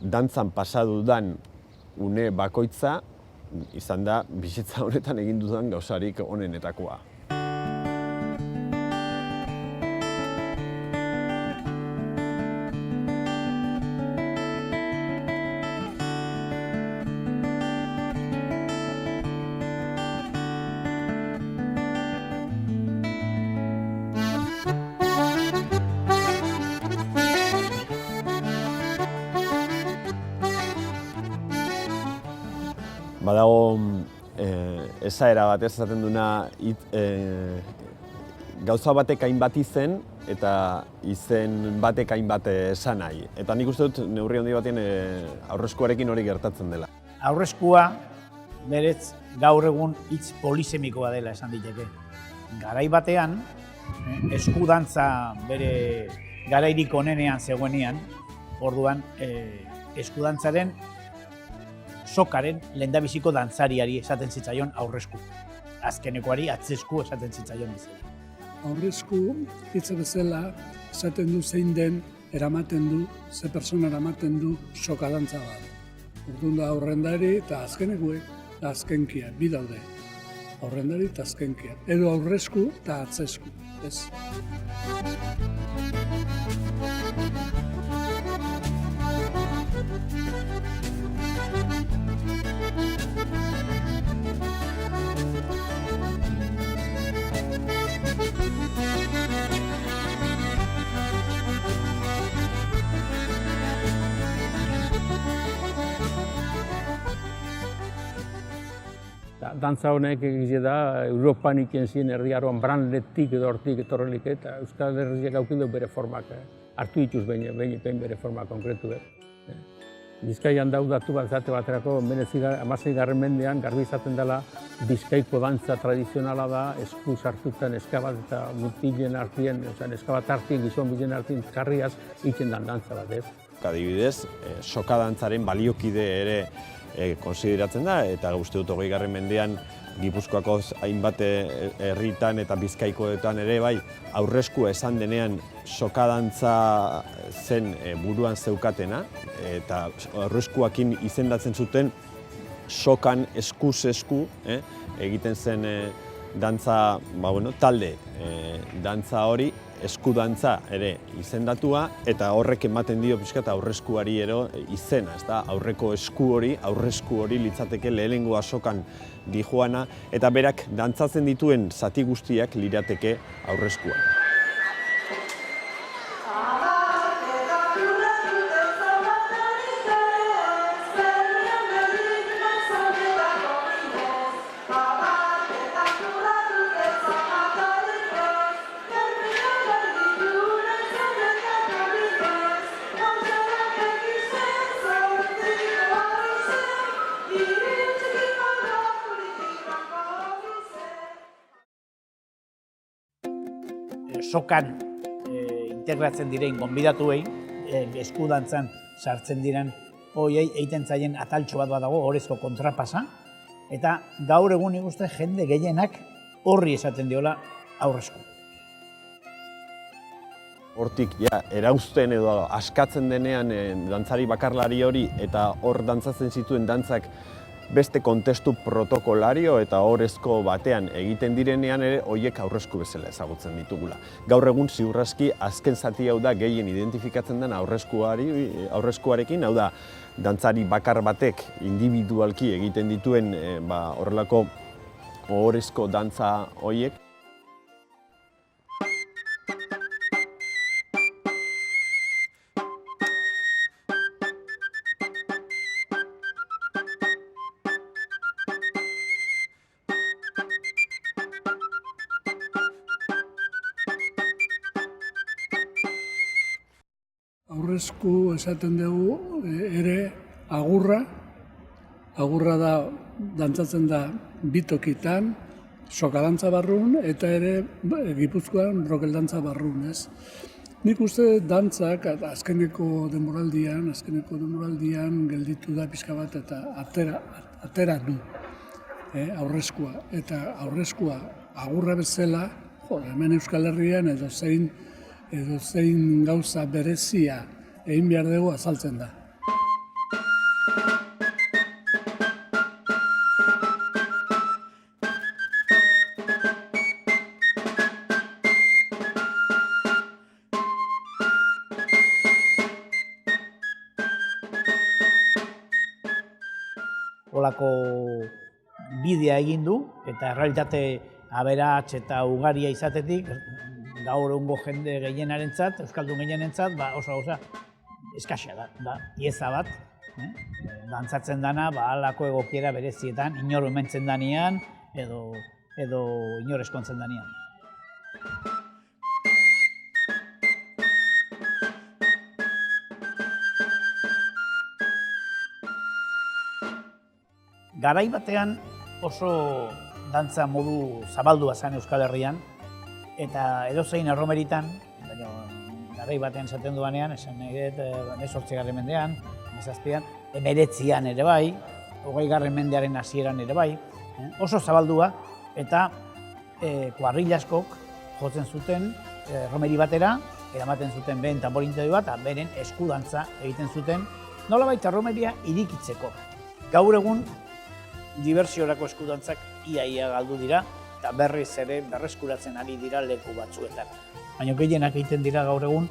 dantzan pasa dudan une bakoitza izan da bizitza honetan egin dudan gauzarik onenetakoa. Badago esaera bat esaten duna gauza batek hainbat izen eta izen batek hainbat esan nahi. Eta nik uste dut neurri handi batean aurreskuarekin hori gertatzen dela. Aurreskua berez gaur egun hitz polisemikoa dela esan diteke. Garai batean, eskudantza bere garairik onenean zegoenean, orduan eskudantzaren sokaren lehendabiziko dantzariari esaten zitzaion aurresku. Azkenekoari atzesku esaten zitzaion bezala. Aurresku hitz bezala esaten du zein den eramaten du, ze persona eramaten du sokadantza bat. Orduan da aurrendari eta azkenekuek eta azkenkia, bi daude. Aurrendari eta azkenkia. Edo aurresku eta atzesku. Ez. Dantza honek egize da, Europan iken ziren erdiaroan Brandetik edo hortik etorrelik eta Euskal Herriak aukidu bere formak, hartu dituz behin bere forma konkretu. Bizkaian daudatu bat zate baterako, 16. mendean garbi izaten dela Bizkaiko dantza tradizionala da, esku sartutan eskabat eta mutilen artien, eskabat artien, gizon bilen artien karriaz itzen dan dantza bat, ez? Adibidez, sokadantzaren baliokide ere konsideratzen da, eta uste dut 20. mendean Gipuzkoako hainbat herritan eta Bizkaikoetan ere bai aurreskua esan denean sokadantza zen buruan zeukatena, eta aurreskuakin izendatzen zuten sokan eskuz esku egiten zen dantza, talde dantza hori eskudantza ere izendatua, eta horrek ematen dio pixkat aurreskuari ero izena, ezta? Aurreko esku hori, aurresku hori litzateke lehenengo asokan dijoana, eta berak dantzatzen dituen zati guztiak lirateke aurreskua. Sokan integratzen diren gonbidatuei, eskudantzan sartzen diren hoiei egiten zaien ataltxo bat badago, orezko kontrapasa, eta gaur egun ikuste jende gehienak horri esaten diola aurresku. Hortik erauzten edo askatzen denean dantzari bakarlari hori eta hor dantzatzen zituen dantzak beste kontestu protokolario eta horrezko batean egiten direnean ere horiek aurresku bezala ezagutzen ditugula. Gaur egun ziurraski azken zati hau da gehien identifikatzen den aurreskuarekin, hau da dantzari bakar batek individualki egiten dituen horrelako ohorezko dantza horiek. Aurresku esaten dugu ere agurra da dantzatzen da bitokitan, sokadantza barrun eta ere Gipuzkoan rokeldantza barrun, ez? Nik uste dantzak azkeneko denboraldian gelditu da pixka bat eta atera du aurreskua. Eta aurreskua agurra bezala, hemen Euskal Herrian edo zein gauza berezia egin behar dugu azaltzen da. sekulako bidea egin du, eta errealitate aberats eta ugaria izatetik, gaur egungo jende gehienarentzat, euskaldun gehienentzat, oso gauza eskasia da, pieza bat, dantzatzen dana, halako egokiera berezietan, inor omentzen danean, edo inor eskontzen danean. Garai batean oso dantza modu zabaldua zen Euskal Herrian, eta edozein erromeritan, garai batean esaten duanean, esan nahi dut, 18. mendean, 17an, 19an ere bai, 20. mendearen hasieran ere bai, oso zabaldua, eta kuadrilla askok jotzen zuten erromeri batera, eramaten zuten beren tamborintoi bat, eta beren eskudantza egiten zuten, nolabait erromeria irikitzeko. Gaur egun, dibertsiorako eskudantzak ia galdu dira, eta berriz ere berreskuratzen ari dira leku batzuetan. Baina gehienak egiten dira gaur egun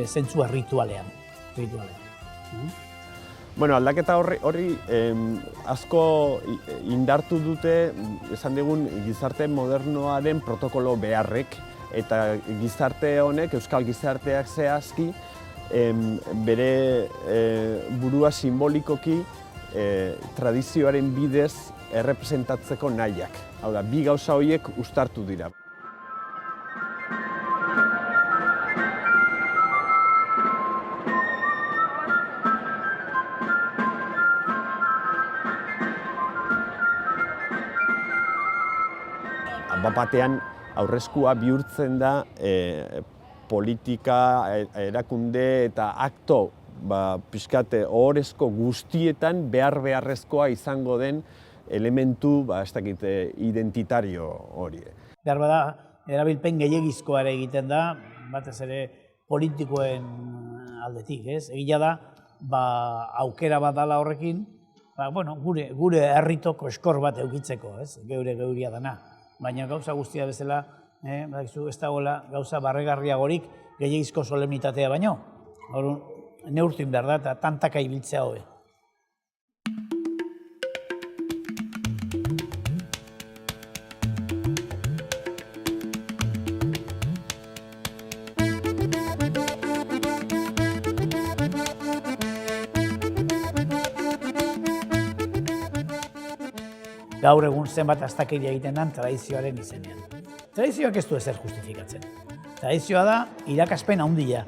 zentzua ritualean. Bueno, aldaketa hori asko indartu dute, esan digun, gizarte modernoaren protokolo beharrek, eta gizarte honek, euskal gizarteak zehazki, bere burua simbolikoki tradizioaren bidez errepresentatzeko nahiak. Hau da, bi gauza horiek uztartu dira. Bapatean aurreskua bihurtzen da politika, erakunde eta akto pixkate ohorezko guztietan beharrezkoa izango den elementu, ez dakit, identitario hori. Behar bada, erabilpen gehiegizkoa ere egiten da, batez ere politikoen aldetik, ez? Egia da, aukera bat dala horrekin, gure herritoko eskor bat eukitzeko, ez? Geuria dana. Baina gauza guztia bezala, ez dagoela gauza barregarriagorik gehiegizko solemnitatea baino. Neurtin behar da, eta tantaka ibiltzea hobe. Gaur egun zenbat astakeria egiten den tradizioaren izenean. Tradizioak ez du ezer justifikatzen. Tradizioa da irakaspen handia.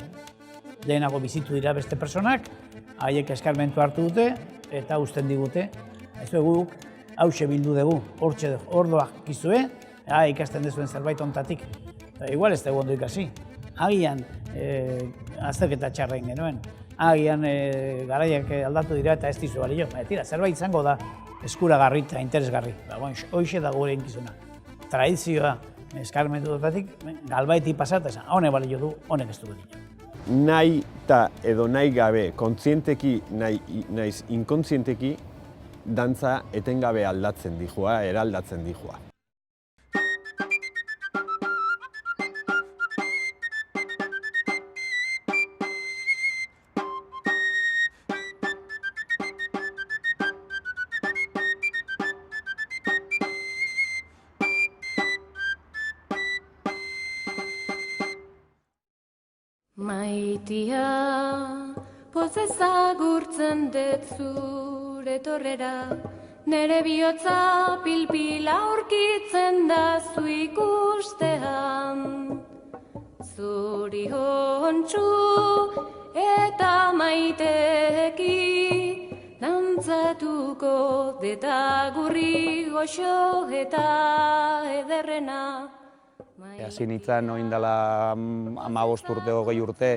Lehenago bizitu dira beste personak, haiek eskarmentu hartu dute eta uzten digute. Ez guk, hause bildu dugu, ordoak gizue, ikasten dezuen zerbait ontatik. Igual ez dugu ondo ikasi. Agian, azterketa txarren genuen. Agian, garaiak aldatu dira eta ez dizu balio. Tira, zerbait izango da eskuragarri eta interesgarri. Hoxe da gure inkizuna. Tradizioa eskarmentu dutatik, galbaiti pasata esan, honek balio du, honek ez du balio. Nahi edo nahi gabe, kontzienteki naiz inkontzienteki, dantza etengabe aldatzen dihua, eraldatzen dihua. Maitia, pozeza gurtzen dut zure torrera, nere bihotza pilpila aurkitzen da zu ikustean. Zuri hontxu eta maiteki, dantzatuko deta gurri goxo eta ederrena. Hasi nintzen oindala 15 urte, 20 urte,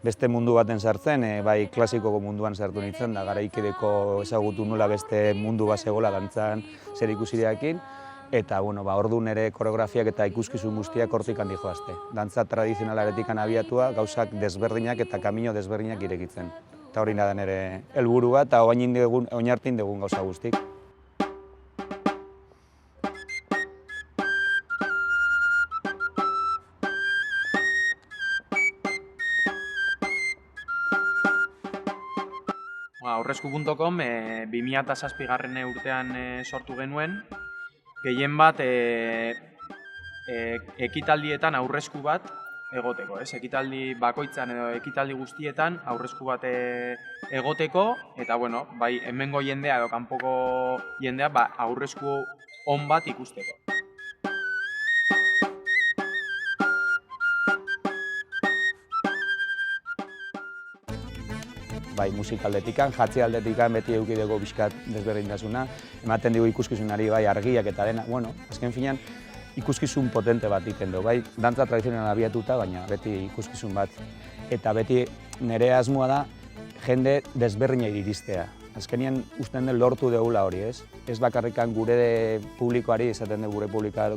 beste mundu baten sartzen, bai klasikoko munduan sartu nintzen, da garaikideko ezagutu nula beste mundu bat zegoela dantzan zer ikusirekin, eta orduan ere koreografiak eta ikuskizun guztiak hortik handi joazte. Dantza tradizionalaretik abiatua, gauzak desberdinak eta kamino desberdinak irekitzen. Eta hori nadan ere helburua eta oinartin dugun gauza guztik. aurresku.com 2007 urtean sortu genuen, gehien bat ekitaldietan aurresku bat egoteko, ez? Ekitaldi bakoitzan edo ekitaldi guztietan aurresku bat egoteko, eta bueno, bai hemengo jendea edo kanpoko jendea aurresku on bat ikusteko. Bai, musikaldetikan, jatzi aldetikan beti eukideko bizkat desberdintasuna, ematen digu ikuskizunari bai argiak eta dena, bueno, azken finean ikuskizun potente bat egiten du, bai, dantza tradizionala abiatuta, baina beti ikuskizun bat. Eta beti nire asmoa da jende desberdina iristea. Azkenean usten den lortu dugula hori, ez? Ez bakarrikan gure publikoari, esaten dugu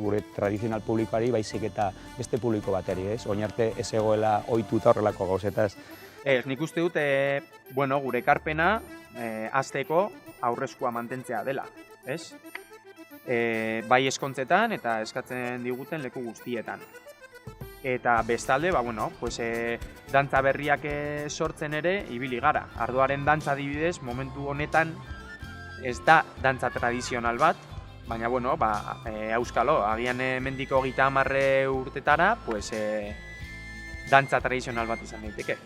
gure tradizional publikoari, baizik eta beste publiko bateri, ez? Oin arte ez egoela ohituta horrelako gauzetaz. Nik uste dut, gure ekarpena hasteko aurreskua mantentzea dela, ez? Bai eskontzetan eta eskatzen diguten leku guztietan. Eta bestalde, dantza berriak sortzen ere ibili gara. Ardoaren dantza adibidez, momentu honetan ez da dantza tradizional bat, baina, auskalo, agian mendiko 30 urtetara, dantza tradizional bat izan daiteke.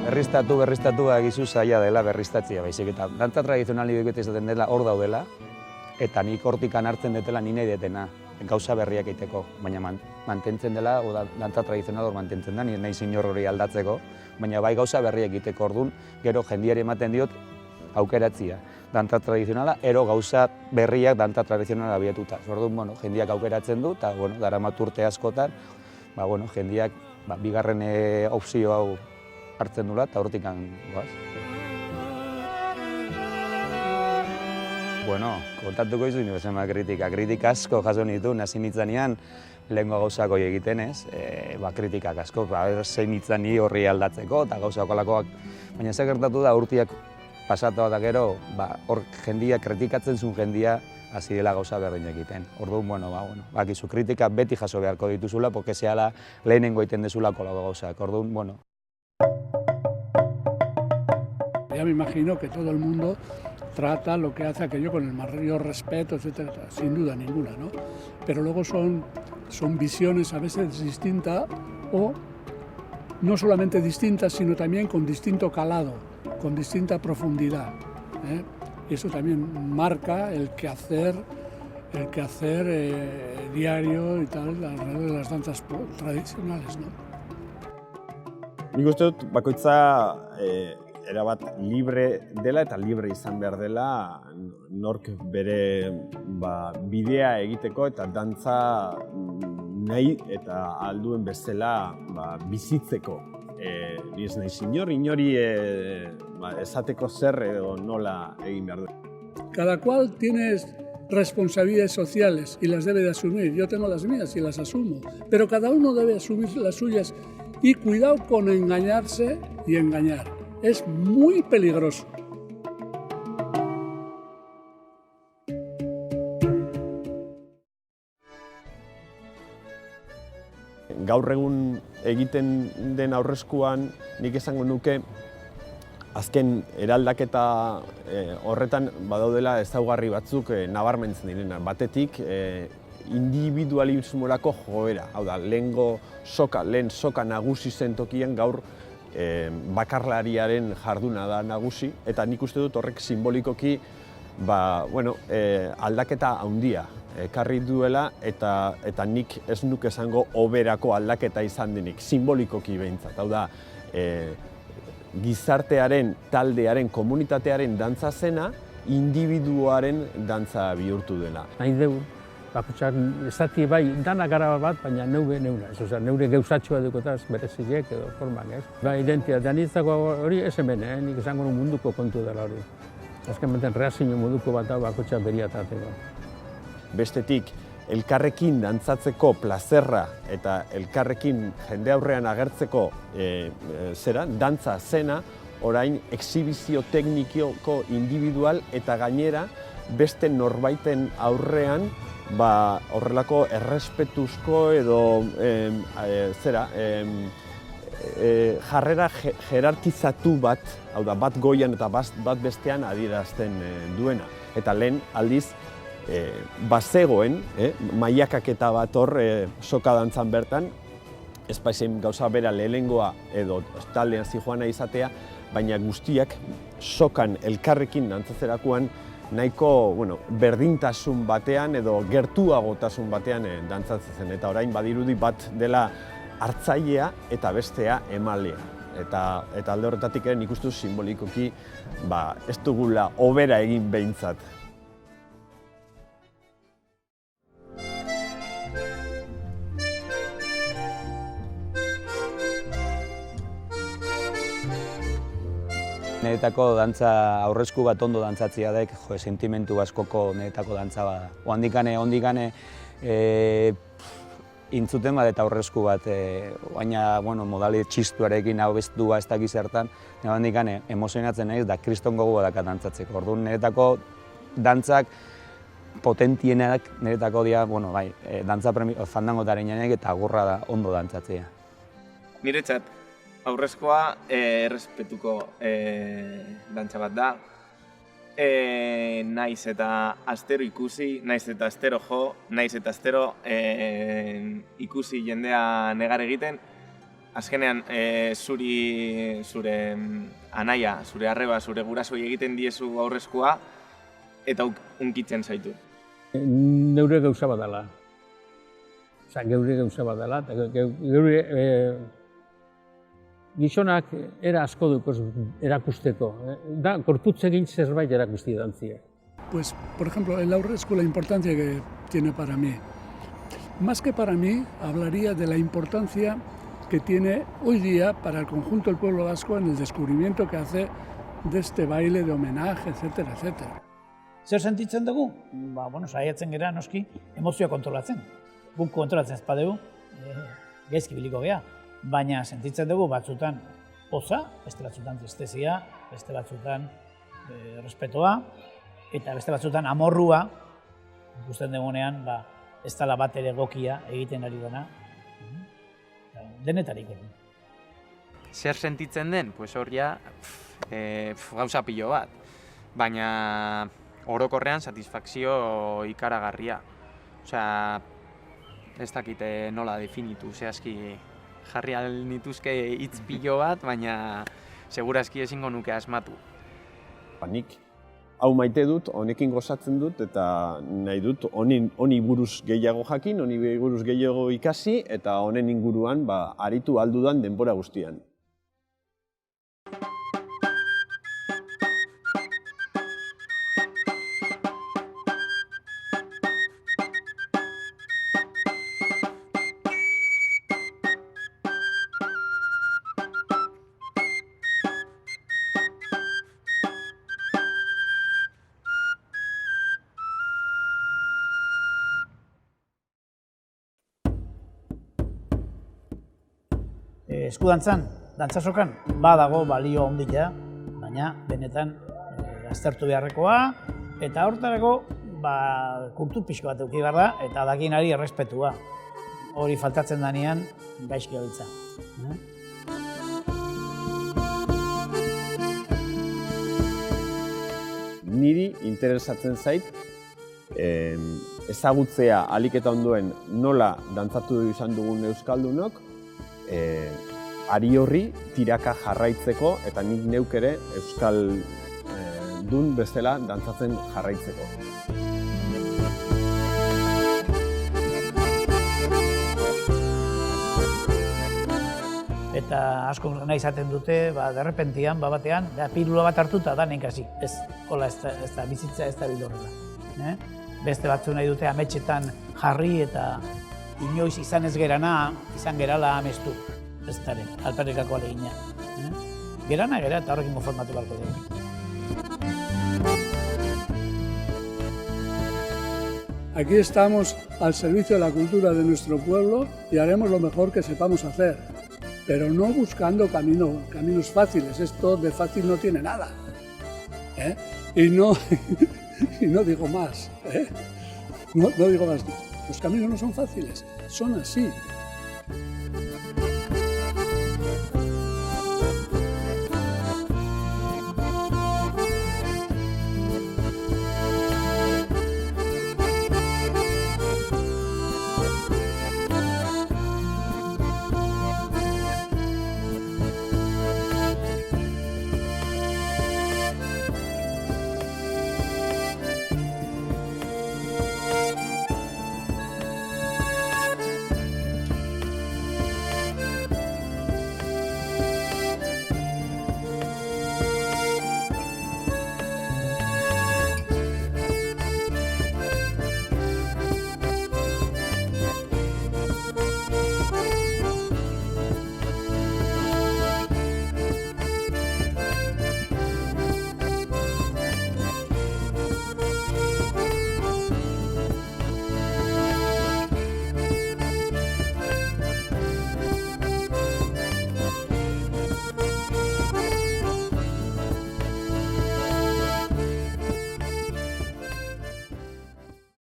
Berriztatu egizu zaila dela berriztatzea, baizik eta dantza tradizionali beti izaten dela hor daudela, eta nik hortikan hartzen detela ni nahi detena, gauza berriak egiteko, baina mantentzen dela, dantza tradizional hor mantentzen da, nire nahi zinor hori aldatzeko, baina bai gauza berriak egiteko orduan, gero jendiari ematen diot aukeratzia. Dantza tradizionala, ero gauza berriak dantza tradizionala abiatuta. Orduan, jendiak aukeratzen du, eta daramat urte askotan, jendiak bigarren opzio hau hartzen dula, eta hortik goaz. Kontatuko izu nire kritika asko jaso nitu, hasi nitzanean lehenko gauzako egiten ez, kritikak asko, zein nitzani horri aldatzeko eta gauzako alakoak, baina ze gertatu da urtiak pasatu eta gero, hor jendia, kritikatzen zuen jendia, hasi dela gauza berdin egiten. Orduan, bakizu kritika beti jaso beharko dituzula, porque zehala lehenengo egiten dezulako gauzak. Orduan, Ya me imagino que todo el mundo trata lo que hace aquello con el mayor respeto, etcétera, sin duda ninguna, ¿no? Pero luego son visiones a veces distintas o no solamente distintas, sino también con distinto calado, con distinta profundidad, ¿eh? Y eso también marca el quehacer diario y tal alrededor de las danzas tradicionales, ¿no? Nik uste dut bakoitza erabat libre dela eta libre izan behar dela nork bere bidea egiteko eta dantza nahi eta alduen bezala bizitzeko. Ni ez nahi inori esateko zer edo nola egin behar du. Cada cual tiene responsabilidades sociales y las debe de asumir. Yo tengo las mías y las asumo, pero cada uno debe asumir las suyas y cuidado con engañarse y engañar. Es muy peligroso. Gaur egun egiten den aurreskuan nik esango nuke azken eraldaketa horretan badaudela ezaugarri batzuk nabarmentzen direna. Batetik individualismorako joera, hau da, lehen soka nagusi zen tokian gaur bakarlariaren jarduna da nagusi, eta nik uste dut horrek simbolikoki aldaketa handia ekarri duela, eta nik ez nuke esango hoberako aldaketa izan denik, simbolikoki behintzat. Hau da, gizartearen, taldearen, komunitatearen dantza zena, individuaren dantza bihurtu dela. Nahi dugu, bakutsak ez dati bai dana gara bat, baina neure, neure geusatxoa dukotaz bereziek edo formak, ez? Identitatea niretzako hori ez hemen, nik esango munduko kontu dela hori. Azken batean reazio munduko bat da bakutsak beriatateko. Bestetik, elkarrekin dantzatzeko plazerra eta elkarrekin jende aurrean agertzeko dantza zena, orain exhibizio teknikoko individual eta gainera beste norbaiten aurrean horrelako errespetuzko edo jarrera jerarkizatu bat, hau da, bat goian eta bat bestean adierazten duena. Eta lehen aldiz, bazegoen, mailakaketa bat hor soka dantzan bertan, ez baizen gauza bera lehenengoa edo taldean zijoana izatea, baina guztiak sokan elkarrekin dantzatzerakoan nahiko berdintasun batean edo gertuagotasun batean dantzatzen zen. Eta orain badirudi bat dela hartzailea eta bestea emalea. Eta alde horretatik ere nik uste dut simbolikoki ez dugula hobera egin behintzat. Niretako dantza aurresku bat ondo dantzatzea daik, sentimentu askoko niretako dantza bada. Ondikane intzuten bat eta aurresku bat, baina modali txistuarekin hau bestua ez dakiz zertan, ondikane emozionatzen naiz da kriston gogo dakat dantzatzeko. Orduan niretako dantzak potentienak niretako dira, dantza fandangotaren janek eta agurra da ondo dantzatzea. Niretzat, aurrezkoa errespetuko dantza bat da. Naiz eta astero ikusi, naiz eta astero jo, naiz eta astero ikusi jendea negar egiten. Azkenean, zure anaia, zure arreba, zure gurasoi egiten diezu aurrezkoa eta unkitzen zaitu. Geure gauza bat dela. Geure gauza bat dela, geure gizonak era asko duk erakusteko. Da, gorputzegin zerbait erakusti dantzia. Pues, por ejemplo, el aurresku, la importancia que tiene para mí. Más que para mí, hablaría de la importancia que tiene hoy día para el conjunto del pueblo vasco en el descubrimiento que hace de este baile de homenaje, etcétera, etcétera. Zer sentitzen dugu? Saiatzen gara noski emozioa kontrolatzen. Guk kontrolatzen ez badegu, gaizki biliko gea. Baina sentitzen dugu batzutan poza, beste batzutan tristezia, beste batzutan errespetoa, eta beste batzutan amorrua, ikusten dugunean, ez dela bat ere egokia egiten ari dena, denetarik hori. Zer sentitzen den? Hor ja, gauza pilo bat. Baina orokorrean satisfakzio ikaragarria. Osea, ez dakite nola definitu, zehazki jarri nituzke hitz pilo bat, baina segurazki ezingo nuke asmatu. Nik hau maite dut, honekin gozatzen dut, eta nahi dut honi buruz gehiago jakin, honi buruz gehiago ikasi, eta honen inguruan aritu aldudan denbora guztian. Eskudantzan, dantzasokan, badago balio handia, baina benetan aztertu beharrekoa, eta hortarako kultur pixko bat eduki behar da, eta dakinari errespetua. Hori faltatzen danean, gaizki gabiltza. Niri interesatzen zait, ezagutzea ahalik eta ondoen nola dantzatu izan dugun euskaldunok, ari horri tiraka jarraitzeko eta nik neuk ere euskal dun bezala dantzatzen jarraitzeko. Eta asko nahi izaten dute, derrepentian, batean, pilula bat hartuta da nik hasi. Ez, hola ez da bizitza, ez da bildorrela. Beste batzu nahi dute ametxetan jarri eta inoiz izan ez gerana, izan gerala amestu. Ez dara, alperrikako alegina. Gerana gera eta horrekin konformatu beharko dugu. Aquí estamos al servicio de la cultura de nuestro pueblo y haremos lo mejor que sepamos hacer, pero no buscando caminos fáciles. Esto de fácil no tiene nada. Y Y no digo más, ¿eh? No digo más. Los caminos no son fáciles, son así.